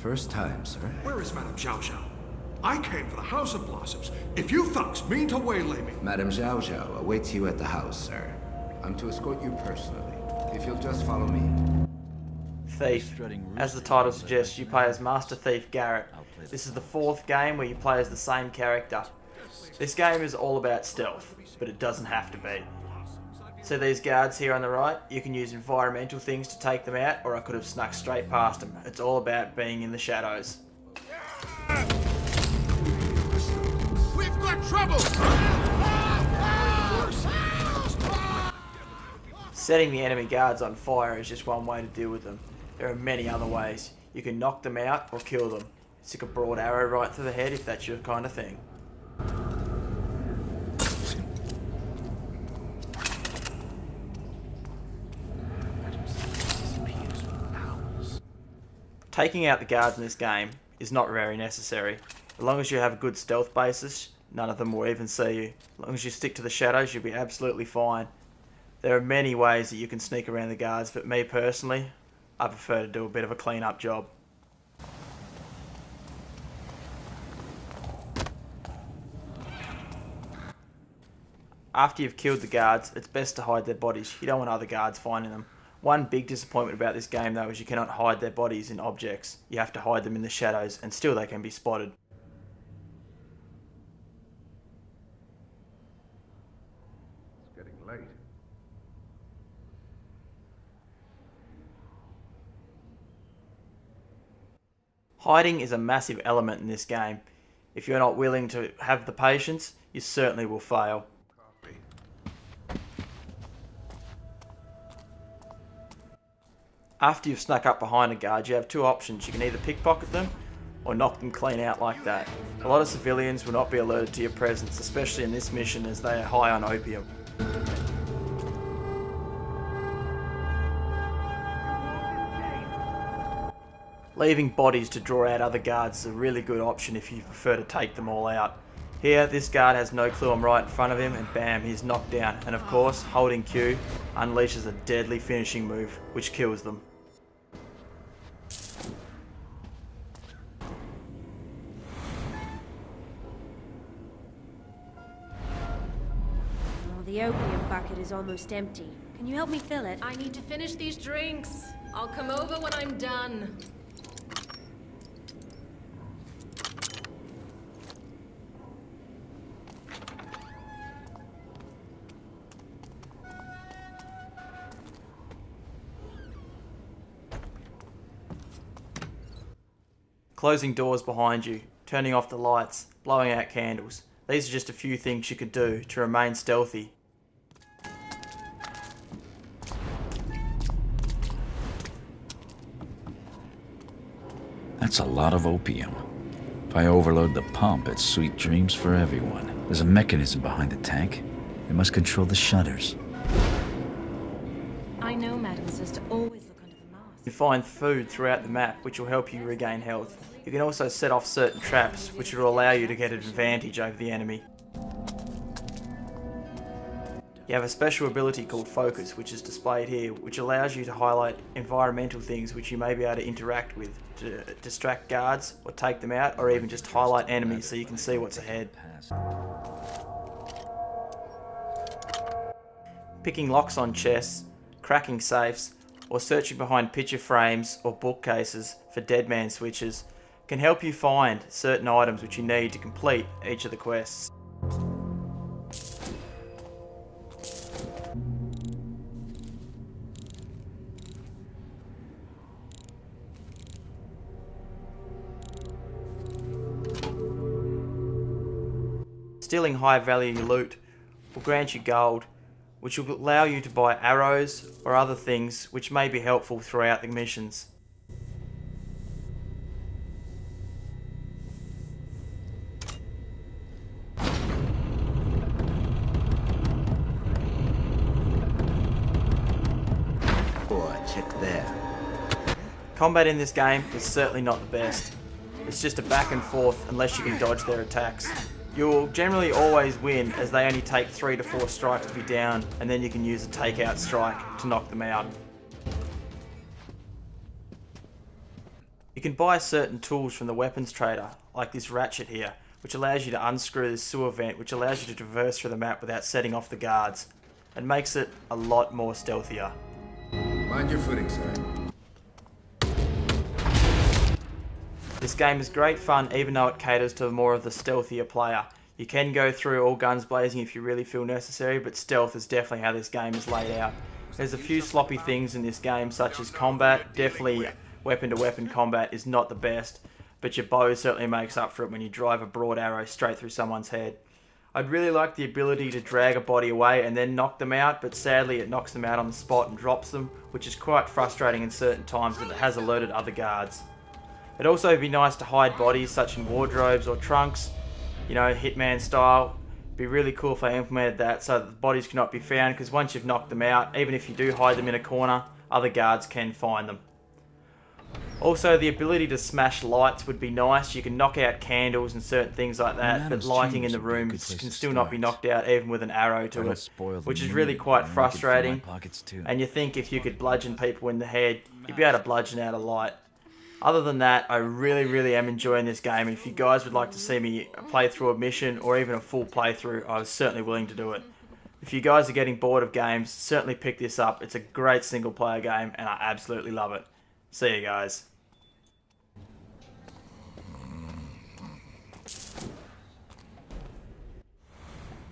First time, sir. Where is Madame Zhao Zhao? I came for the House of Blossoms. If you thugs mean to waylay me... Madame Zhao Zhao awaits you at the house, sir. I'm to escort you personally. If you'll just follow me. Thief. As the title suggests, you play as Master Thief Garrett. This is the 4th game where you play as the same character. This game is all about stealth, but it doesn't have to be. So these guards here on the right, you can use environmental things to take them out, or I could have snuck straight past them. It's all about being in the shadows. We've got trouble! Setting the enemy guards on fire is just one way to deal with them. There are many other ways. You can knock them out or kill them. Stick a broad arrow right through the head if that's your kind of thing. Taking out the guards in this game is not very necessary. As long as you have a good stealth basis, none of them will even see you. As long as you stick to the shadows, you'll be absolutely fine. There are many ways that you can sneak around the guards, but me personally, I prefer to do a bit of a clean-up job. After you've killed the guards, it's best to hide their bodies. You don't want other guards finding them. One big disappointment about this game though is you cannot hide their bodies in objects. You have to hide them in the shadows, and still they can be spotted. It's getting late. Hiding is a massive element in this game. If you're not willing to have the patience, you certainly will fail. After you've snuck up behind a guard, you have two options. You can either pickpocket them or knock them clean out like that. A lot of civilians will not be alerted to your presence, especially in this mission as they are high on opium. Leaving bodies to draw out other guards is a really good option if you prefer to take them all out. Here, this guard has no clue I'm right in front of him, and bam, he's knocked down. And of course, holding Q unleashes a deadly finishing move, which kills them. The opium bucket is almost empty. Can you help me fill it? I need to finish these drinks. I'll come over when I'm done. Closing doors behind you, turning off the lights, blowing out candles. These are just a few things you could do to remain stealthy. That's a lot of opium. If I overload the pump, it's sweet dreams for everyone. There's a mechanism behind the tank. They must control the shutters. I know Madam says to always look under the mask. You find food throughout the map, which will help you regain health. You can also set off certain traps, which will allow you to get an advantage over the enemy. You have a special ability called Focus, which is displayed here, which allows you to highlight environmental things which you may be able to interact with, to distract guards, or take them out, or even just highlight enemies so you can see what's ahead. Picking locks on chests, cracking safes, or searching behind picture frames or bookcases for dead man switches can help you find certain items which you need to complete each of the quests. Stealing high value loot will grant you gold, which will allow you to buy arrows or other things which may be helpful throughout the missions. Check there. Combat in this game is certainly not the best. It's just a back and forth unless you can dodge their attacks. You'll generally always win as they only take 3 to 4 strikes to be down, and then you can use a takeout strike to knock them out. You You can buy certain tools from the weapons trader, like this ratchet here, which allows you to unscrew this sewer vent, which allows you to traverse through the map without setting off the guards, and makes it a lot more stealthier. Mind your footing, sir. This game is great fun even though it caters to more of the stealthier player. You can go through all guns blazing if you really feel necessary, but stealth is definitely how this game is laid out. There's a few sloppy things in this game, such as combat. Definitely weapon to weapon combat is not the best, but your bow certainly makes up for it when you drive a broad arrow straight through someone's head. I'd really like the ability to drag a body away and then knock them out, but sadly it knocks them out on the spot and drops them, which is quite frustrating in certain times, but it has alerted other guards. It'd also be nice to hide bodies such in wardrobes or trunks, you know, Hitman style. It'd be really cool if they implemented that so that the bodies cannot be found, because once you've knocked them out, even if you do hide them in a corner, other guards can find them. Also, the ability to smash lights would be nice. You can knock out candles and certain things like that, but lighting in the room can still not be knocked out even with an arrow to it, which is really quite frustrating. And you think if you could bludgeon people in the head, you'd be able to bludgeon out a light. Other than that, I really am enjoying this game. If you guys would like to see me play through a mission or even a full playthrough, I was certainly willing to do it. If you guys are getting bored of games, certainly pick this up. It's a great single player game and I absolutely love it. See you guys.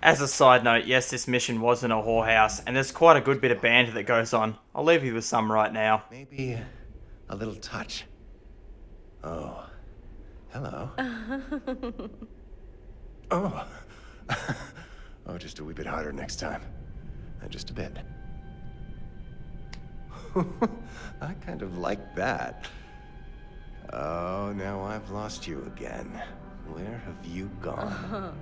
As a side note, yes, this mission was in a whorehouse, and there's quite a good bit of banter that goes on. I'll leave you with some right now. Maybe a little touch. Oh, hello. Oh. Oh, just a wee bit harder next time. Just a bit. I kind of like that. Oh, now I've lost you again. Where have you gone?